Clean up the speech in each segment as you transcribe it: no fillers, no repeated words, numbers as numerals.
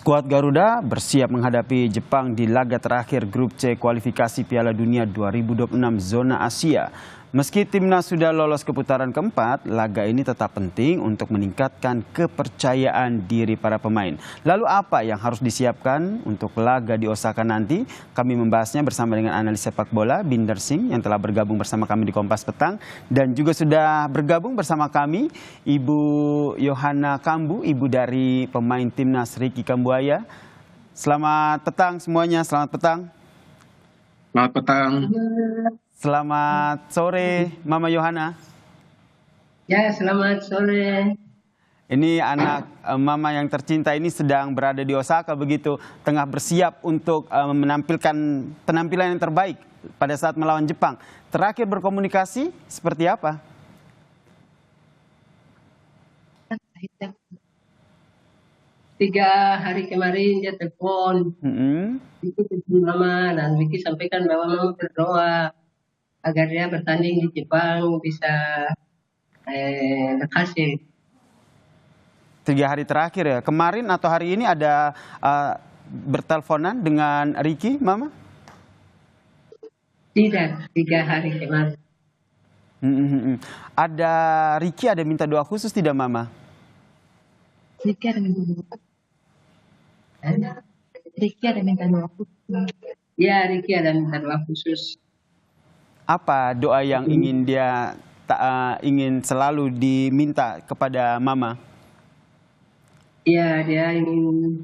Skuad Garuda bersiap menghadapi Jepang di laga terakhir Grup C kualifikasi Piala Dunia 2026 zona Asia. Meski timnas sudah lolos ke putaran keempat, laga ini tetap penting untuk meningkatkan kepercayaan diri para pemain. Lalu apa yang harus disiapkan untuk laga di Osaka nanti? Kami membahasnya bersama dengan analis sepak bola Binder Singh yang telah bergabung bersama kami di Kompas Petang. Dan juga sudah bergabung bersama kami Ibu Yohana Kambu, ibu dari pemain timnas Ricky Kambuaya. Selamat petang semuanya, selamat petang. Selamat petang. Selamat sore, Mama Yohana. Ya, selamat sore. Ini anak Mama yang tercinta ini sedang berada di Osaka begitu, tengah bersiap untuk menampilkan penampilan yang terbaik pada saat melawan Jepang. Terakhir berkomunikasi seperti apa? 3 hari kemarin dia telepon. Itu Mama dan Vicky sampaikan bahwa Mama berdoa agar dia bertanding di Jepang bisa berhasil. 3 hari terakhir ya. Kemarin atau hari ini ada berteleponan dengan Ricky, Mama? Tidak, 3 hari kemarin. Ada Ricky ada minta doa khusus tidak, Mama? Ricky ada minta doa. Ricky ada minta doa khusus. Ya, Ricky ada minta doa khusus. Apa doa yang ingin dia ingin selalu diminta kepada Mama? Iya, dia ingin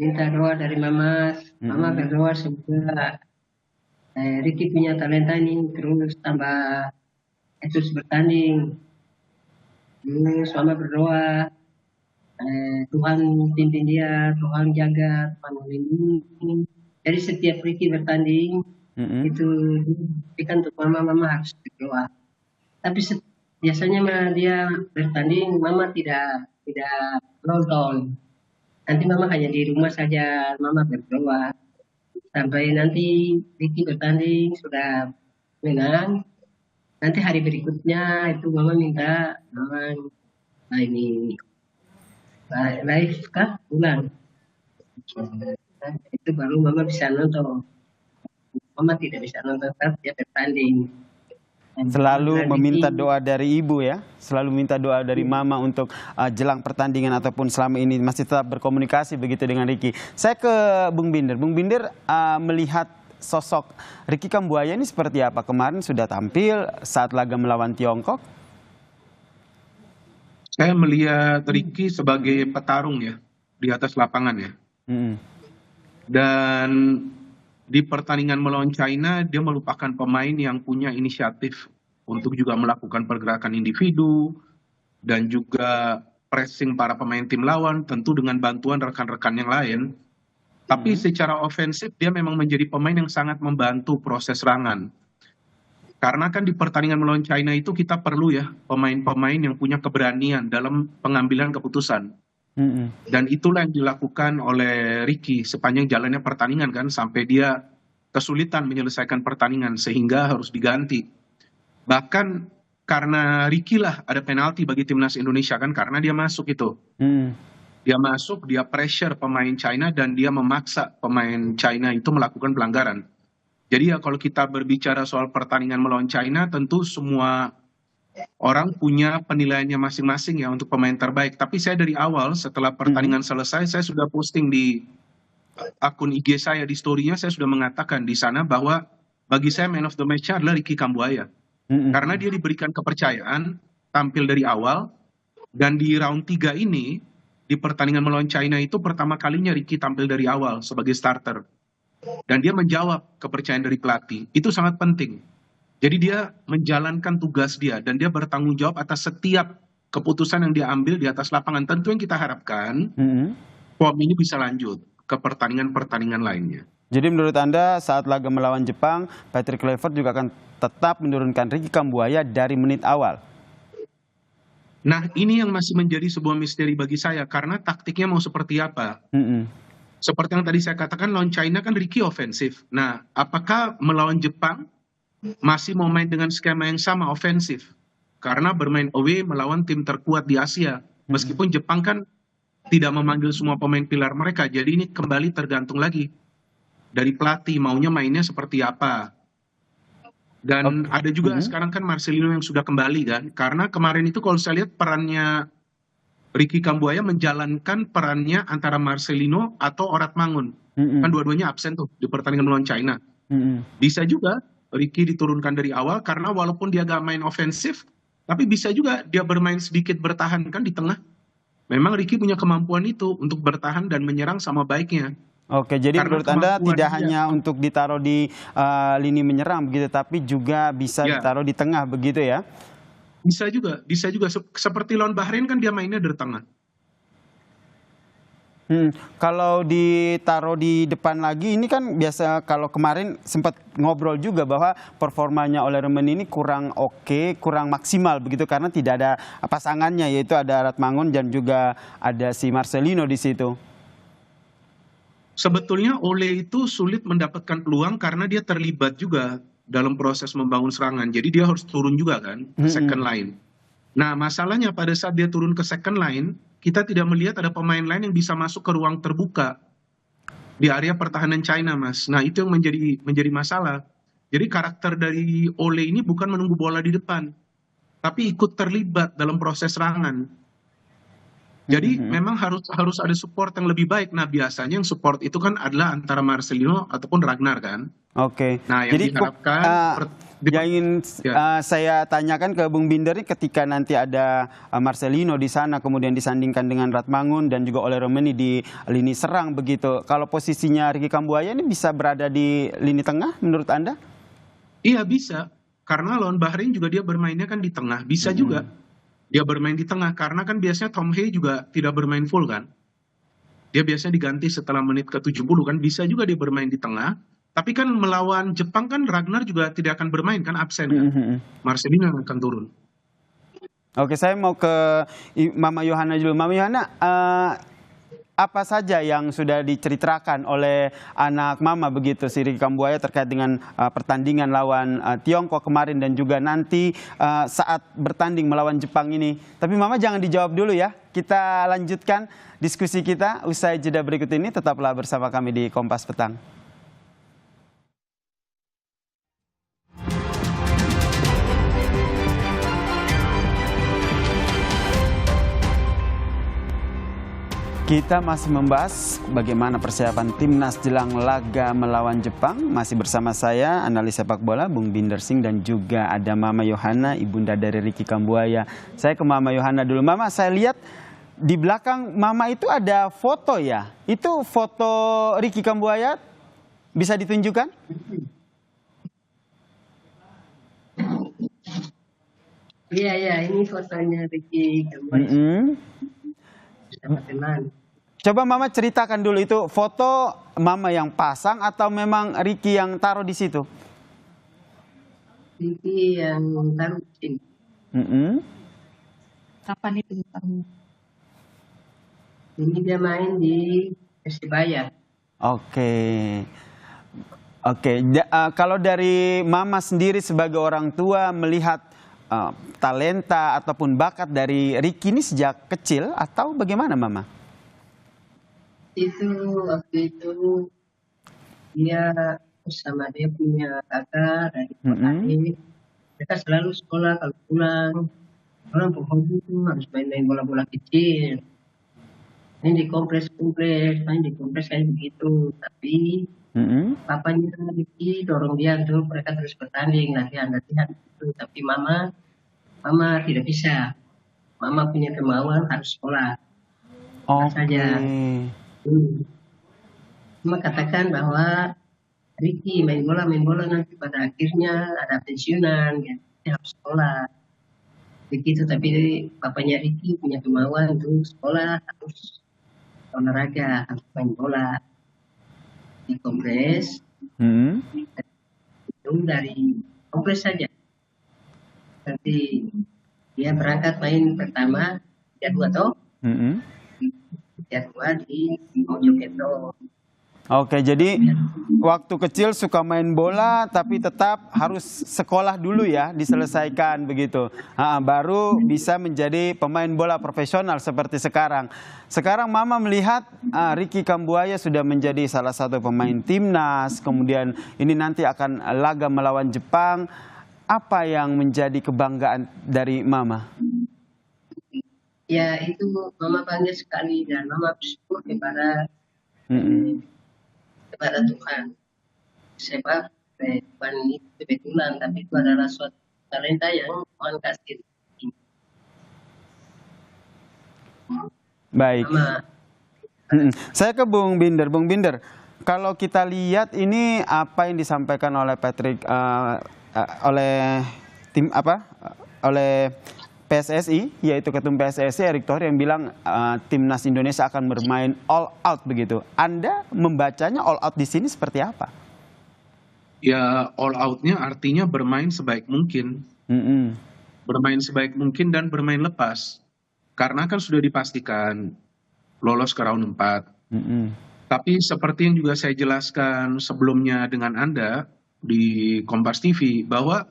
minta doa dari Mama. Mama berdoa semoga Ricky punya talenta ini terus terus bertanding. Terus Mama berdoa Tuhan pimpin dia, Tuhan jaga, Tuhan melindungi. Jadi setiap Ricky bertanding itu kan untuk Mama harus berdoa. Tapi biasanya dia bertanding, Mama tidak nonton. Nanti Mama hanya di rumah saja, Mama berdoa. Sampai nanti Ricky bertanding sudah menang. Nanti hari berikutnya itu Mama minta ini live kah ulang. Itu baru Mama bisa nonton. Mama tidak bisa nonton saat dia bertanding. Selalu meminta doa dari ibu ya, selalu minta doa dari Mama untuk jelang pertandingan ataupun selama ini masih tetap berkomunikasi begitu dengan Ricky. Saya ke Bung Binder. Bung Binder melihat sosok Ricky Kambuaya ini seperti apa? Kemarin sudah tampil saat laga melawan Tiongkok. Saya melihat Ricky sebagai petarung ya di atas lapangan ya. Dan di pertandingan melawan China, dia merupakan pemain yang punya inisiatif untuk juga melakukan pergerakan individu dan juga pressing para pemain tim lawan, tentu dengan bantuan rekan-rekan yang lain. Tapi secara ofensif dia memang menjadi pemain yang sangat membantu proses serangan. Karena kan di pertandingan melawan China itu kita perlu ya pemain-pemain yang punya keberanian dalam pengambilan keputusan. Dan itulah yang dilakukan oleh Ricky sepanjang jalannya pertandingan kan, sampai dia kesulitan menyelesaikan pertandingan sehingga harus diganti. Bahkan karena Ricky lah ada penalti bagi timnas Indonesia kan, karena dia masuk itu. Dia masuk, dia pressure pemain China dan dia memaksa pemain China itu melakukan pelanggaran. Jadi ya kalau kita berbicara soal pertandingan melawan China, tentu semua orang punya penilaiannya masing-masing ya untuk pemain terbaik. Tapi saya dari awal setelah pertandingan selesai, saya sudah posting di akun IG saya, di story-nya saya sudah mengatakan di sana bahwa bagi saya man of the match adalah Ricky Kambuaya. Karena dia diberikan kepercayaan tampil dari awal, dan di round 3 ini di pertandingan melawan China itu pertama kalinya Ricky tampil dari awal sebagai starter. Dan dia menjawab kepercayaan dari pelatih. Itu sangat penting. Jadi dia menjalankan tugas dia dan dia bertanggung jawab atas setiap keputusan yang dia ambil di atas lapangan. Tentu yang kita harapkan form ini bisa lanjut ke pertandingan-pertandingan lainnya. Jadi menurut Anda saat laga melawan Jepang, Patrick Kluivert juga akan tetap menurunkan Ricky Kambuaya dari menit awal? Nah ini yang masih menjadi sebuah misteri bagi saya, karena taktiknya mau seperti apa. Seperti yang tadi saya katakan, lawan China kan Ricky ofensif. Nah apakah melawan Jepang masih mau main dengan skema yang sama ofensif? Karena bermain away melawan tim terkuat di Asia. Meskipun Jepang kan tidak memanggil semua pemain pilar mereka. Jadi ini kembali tergantung lagi dari pelatih maunya mainnya seperti apa. Dan ada juga sekarang kan Marcelino yang sudah kembali kan. Karena kemarin itu kalau saya lihat perannya Ricky Kambuaya menjalankan perannya antara Marcelino atau Orat Mangun. Kan dua-duanya absen tuh di pertandingan melawan China. Bisa juga Ricky diturunkan dari awal karena walaupun dia gak main ofensif, tapi bisa juga dia bermain sedikit bertahan kan di tengah. Memang Ricky punya kemampuan itu untuk bertahan dan menyerang sama baiknya. Oke, jadi Karena menurut Anda kemampuan tidak dia- hanya untuk ditaruh di lini menyerang begitu, tapi juga bisa Ya. ditaruh di tengah begitu ya? Bisa juga. Seperti lawan Bahrain kan dia mainnya dari tengah. Kalau ditaruh di depan lagi, ini kan biasa kalau kemarin sempat ngobrol juga bahwa performanya Ole Remen ini kurang oke, kurang maksimal begitu karena tidak ada pasangannya, yaitu ada Ratmangun dan juga ada si Marcelino di situ. Sebetulnya Ole itu sulit mendapatkan peluang karena dia terlibat juga dalam proses membangun serangan. Jadi dia harus turun juga kan ke second line. Nah, masalahnya pada saat dia turun ke second line, kita tidak melihat ada pemain lain yang bisa masuk ke ruang terbuka di area pertahanan China, Mas. Nah, itu yang menjadi masalah. Jadi karakter dari Ole ini bukan menunggu bola di depan, tapi ikut terlibat dalam proses serangan. Jadi memang harus ada support yang lebih baik. Nah, biasanya yang support itu kan adalah antara Marcelino ataupun Ragnar kan. Oke. Nah, yang Jadi diharapkan yang ingin saya tanyakan ke Bung Binder ini ketika nanti ada Marcelino di sana kemudian disandingkan dengan Ratmangun dan juga Ole Romeni di lini serang begitu. Kalau posisinya Ricky Kambuaya ini bisa berada di lini tengah menurut Anda? Iya bisa. Karena lawan Bahrain juga dia bermainnya kan di tengah. Bisa juga dia bermain di tengah karena kan biasanya Tom Hay juga tidak bermain full kan. Dia biasanya diganti setelah menit ke-70 kan, bisa juga dia bermain di tengah. Tapi kan melawan Jepang kan Ragnar juga tidak akan bermain kan, absen kan. Marcelino akan turun. Oke, saya mau ke Mama Yohana dulu. Mama Yohana, apa saja yang sudah diceritakan oleh anak Mama begitu si Ricky Kambuaya terkait dengan pertandingan lawan Tiongkok kemarin dan juga nanti saat bertanding melawan Jepang ini. Tapi Mama jangan dijawab dulu ya. Kita lanjutkan diskusi kita usai jeda berikut ini. Tetaplah bersama kami di Kompas Petang. Kita masih membahas bagaimana persiapan timnas jelang laga melawan Jepang. Masih bersama saya, analis sepak bola, Bung Binder Singh, dan juga ada Mama Yohana, ibunda dari Ricky Kambuaya. Saya ke Mama Yohana dulu. Mama, saya lihat di belakang Mama itu ada foto ya. Itu foto Ricky Kambuaya, bisa ditunjukkan? Iya, ini fotonya Ricky Kambuaya. Coba Mama ceritakan dulu, itu foto Mama yang pasang atau memang Ricky yang taruh di situ? Ricky yang taruh di sini. Kapan itu? Ini dia main di Persibaya. Oke. Kalau dari Mama sendiri sebagai orang tua melihat talenta ataupun bakat dari Ricky ini sejak kecil atau bagaimana Mama? Waktu itu dia bersama dia punya kakak dari Petani. Mereka selalu sekolah kalau pulang. Orang pokoknya itu harus main-main bola-bola kecil. Main di kompleks kayak begitu. Tapi papanya Ricky dorong dia untuk mereka terus bertanding, latihan itu. Tapi mama tidak bisa. Mama punya kemauan harus sekolah. Saja. Cuma katakan bahwa Ricky main bola nanti pada akhirnya ada pensiunan, gitu. Dia harus sekolah. Begitu, tapi papanya Ricky punya kemauan untuk sekolah, harus olahraga, harus main bola di kongres. Itu dari kongres saja. Nanti dia berangkat main pertama, dia 2 toh. Dia 2 di Mojokerto. Oke, jadi waktu kecil suka main bola tapi tetap harus sekolah dulu ya, diselesaikan begitu. Baru bisa menjadi pemain bola profesional seperti sekarang. Sekarang Mama melihat Ricky Kambuaya sudah menjadi salah satu pemain timnas, kemudian ini nanti akan laga melawan Jepang. Apa yang menjadi kebanggaan dari Mama? Ya itu Mama bangga sekali dan Mama bersyukur kepada kepada Tuhan. Sebab bukan itu kebetulan, tapi itu adalah suatu talenta yang Tuhan kasih. Baik. Mama, Saya ke Bung Binder. Bung Binder, kalau kita lihat ini apa yang disampaikan oleh Patrick oleh tim oleh PSSI, yaitu Ketum PSSI Erick Thohir yang bilang timnas Indonesia akan bermain all out begitu. Anda membacanya all out di sini seperti apa? Ya, all out-nya artinya bermain sebaik mungkin. Bermain sebaik mungkin dan bermain lepas. Karena kan sudah dipastikan lolos ke round 4. Tapi seperti yang juga saya jelaskan sebelumnya dengan Anda di Kompas TV, bahwa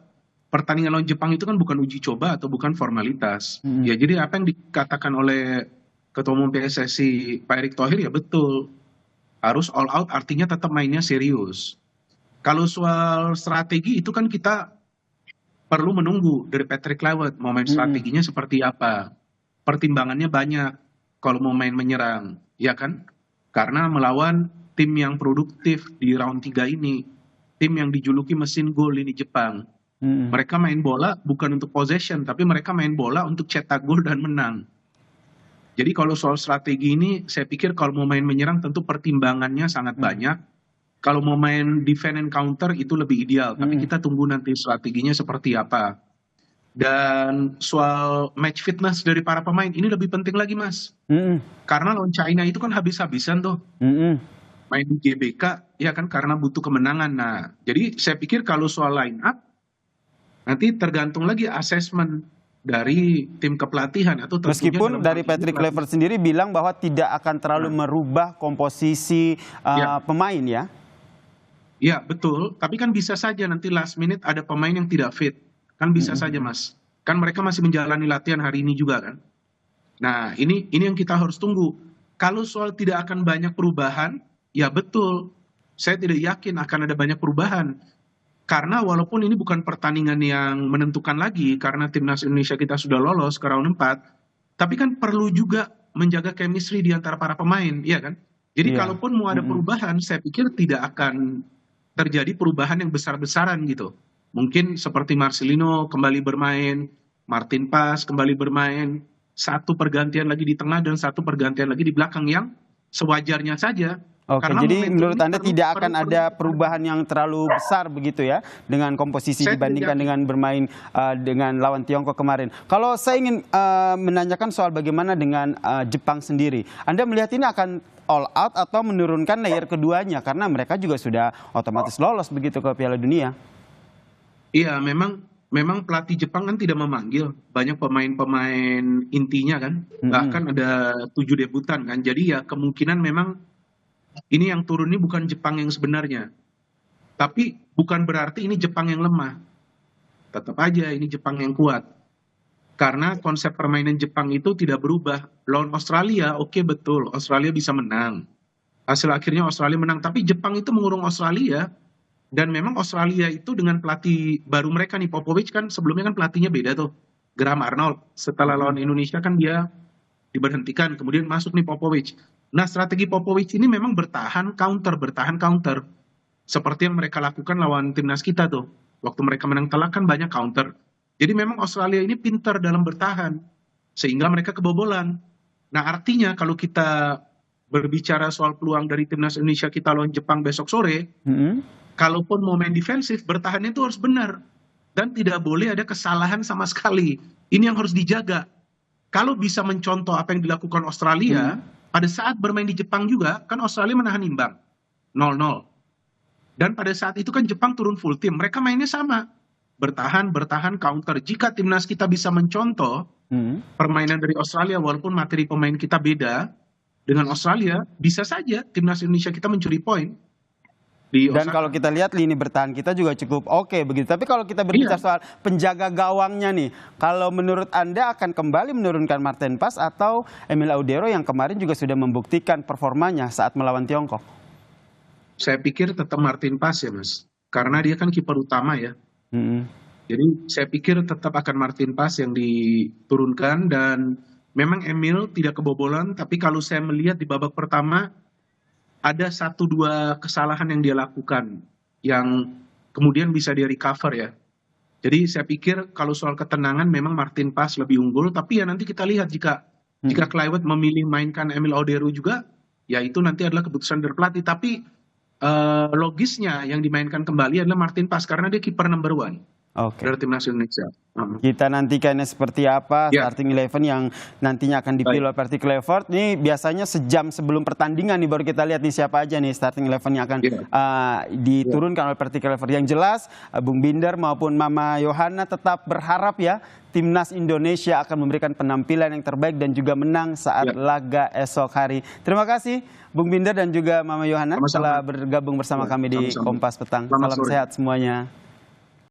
pertandingan lawan Jepang itu kan bukan uji coba atau bukan formalitas. Ya, jadi apa yang dikatakan oleh Ketua Umum PSSI Pak Erick Thohir ya betul. Harus all out artinya tetap mainnya serius. Kalau soal strategi itu kan kita perlu menunggu dari Patrick Kluivert mau main strateginya seperti apa. Pertimbangannya banyak kalau mau main menyerang, ya kan? Karena melawan tim yang produktif di round 3 ini, tim yang dijuluki mesin gol ini Jepang. Mereka main bola bukan untuk possession, tapi mereka main bola untuk cetak gol dan menang. Jadi kalau soal strategi ini, saya pikir kalau mau main menyerang tentu pertimbangannya sangat banyak. Kalau mau main defend and counter itu lebih ideal, tapi kita tunggu nanti strateginya seperti apa. Dan soal match fitness dari para pemain ini lebih penting lagi, Mas. Karena lawan China itu kan habis-habisan tuh. Main di GBK, ya kan, karena butuh kemenangan. Nah, jadi saya pikir kalau soal line up, nanti tergantung lagi asesmen dari tim kepelatihan atau meskipun dari Patrick Kluivert sendiri bilang bahwa tidak akan terlalu merubah komposisi pemain ya. Ya betul, tapi kan bisa saja nanti last minute ada pemain yang tidak fit, kan bisa saja Mas. Kan mereka masih menjalani latihan hari ini juga kan. Nah ini yang kita harus tunggu. Kalau soal tidak akan banyak perubahan, ya betul. Saya tidak yakin akan ada banyak perubahan. Karena walaupun ini bukan pertandingan yang menentukan lagi, karena timnas Indonesia kita sudah lolos ke round 4, tapi kan perlu juga menjaga chemistry di antara para pemain, iya kan? Jadi kalaupun mau ada perubahan, saya pikir tidak akan terjadi perubahan yang besar-besaran gitu. Mungkin seperti Marcelino kembali bermain, Martin Pas kembali bermain, satu pergantian lagi di tengah dan satu pergantian lagi di belakang yang sewajarnya saja. Oke, jadi menurut Anda tidak akan ada perubahan yang terlalu besar begitu ya dengan komposisi dibandingkan dengan bermain dengan lawan Tiongkok kemarin. Kalau saya ingin menanyakan soal bagaimana dengan Jepang sendiri. Anda melihat ini akan all out atau menurunkan layer keduanya karena mereka juga sudah otomatis lolos begitu ke Piala Dunia. Iya, memang pelatih Jepang kan tidak memanggil banyak pemain-pemain intinya kan. Bahkan ada 7 debutan kan. Jadi ya kemungkinan memang ini yang turun ini bukan Jepang yang sebenarnya. Tapi bukan berarti ini Jepang yang lemah. Tetap aja ini Jepang yang kuat. Karena konsep permainan Jepang itu tidak berubah. Lawan Australia, oke betul, Australia bisa menang. Hasil akhirnya Australia menang. Tapi Jepang itu mengurung Australia. Dan memang Australia itu dengan pelatih baru mereka nih, Popovich kan sebelumnya kan pelatihnya beda tuh. Graham Arnold. Setelah lawan Indonesia kan dia diberhentikan. Kemudian masuk nih Popovich. Nah strategi Popovich ini memang bertahan counter. Seperti yang mereka lakukan lawan timnas kita tuh. Waktu mereka menang telak kan banyak counter. Jadi memang Australia ini pintar dalam bertahan. Sehingga mereka kebobolan. Nah artinya kalau kita berbicara soal peluang dari timnas Indonesia kita lawan Jepang besok sore. Kalaupun mau main defensif, bertahannya itu harus benar. Dan tidak boleh ada kesalahan sama sekali. Ini yang harus dijaga. Kalau bisa mencontoh apa yang dilakukan Australia, pada saat bermain di Jepang juga, kan Australia menahan imbang. 0-0. Dan pada saat itu kan Jepang turun full tim. Mereka mainnya sama. Bertahan, counter. Jika timnas kita bisa mencontoh permainan dari Australia, walaupun materi pemain kita beda, dengan Australia, bisa saja timnas Indonesia kita mencuri poin di Dan Osaka. kalau kita lihat lini bertahan kita juga cukup oke begitu. Tapi kalau kita berbicara soal penjaga gawangnya nih, kalau menurut Anda akan kembali menurunkan Martin Paes atau Emil Audero yang kemarin juga sudah membuktikan performanya saat melawan Tiongkok? Saya pikir tetap Martin Paes ya Mas, karena dia kan kiper utama ya. Jadi saya pikir tetap akan Martin Paes yang diturunkan, dan memang Emil tidak kebobolan, tapi kalau saya melihat di babak pertama ada 1-2 kesalahan yang dia lakukan yang kemudian bisa dia recover ya. Jadi saya pikir kalau soal ketenangan memang Martin Paes lebih unggul, tapi ya nanti kita lihat jika Kluivert memilih mainkan Emil Audero juga, ya itu nanti adalah keputusan dari pelatih. Tapi logisnya yang dimainkan kembali adalah Martin Paes karena dia kiper number 1 dari timnas Indonesia. Kita nantikannya seperti apa starting 11 yang nantinya akan dipilih oleh Patrick Kluivert. Ini biasanya sejam sebelum pertandingan nih baru kita lihat nih siapa aja nih starting 11 yang akan diturunkan oleh Patrick Kluivert. Yang jelas Bung Binder maupun Mama Yohana tetap berharap ya timnas Indonesia akan memberikan penampilan yang terbaik dan juga menang saat laga esok hari. Terima kasih Bung Binder dan juga Mama Yohana telah bergabung bersama kami di Kompas Petang. Salam sehat semuanya.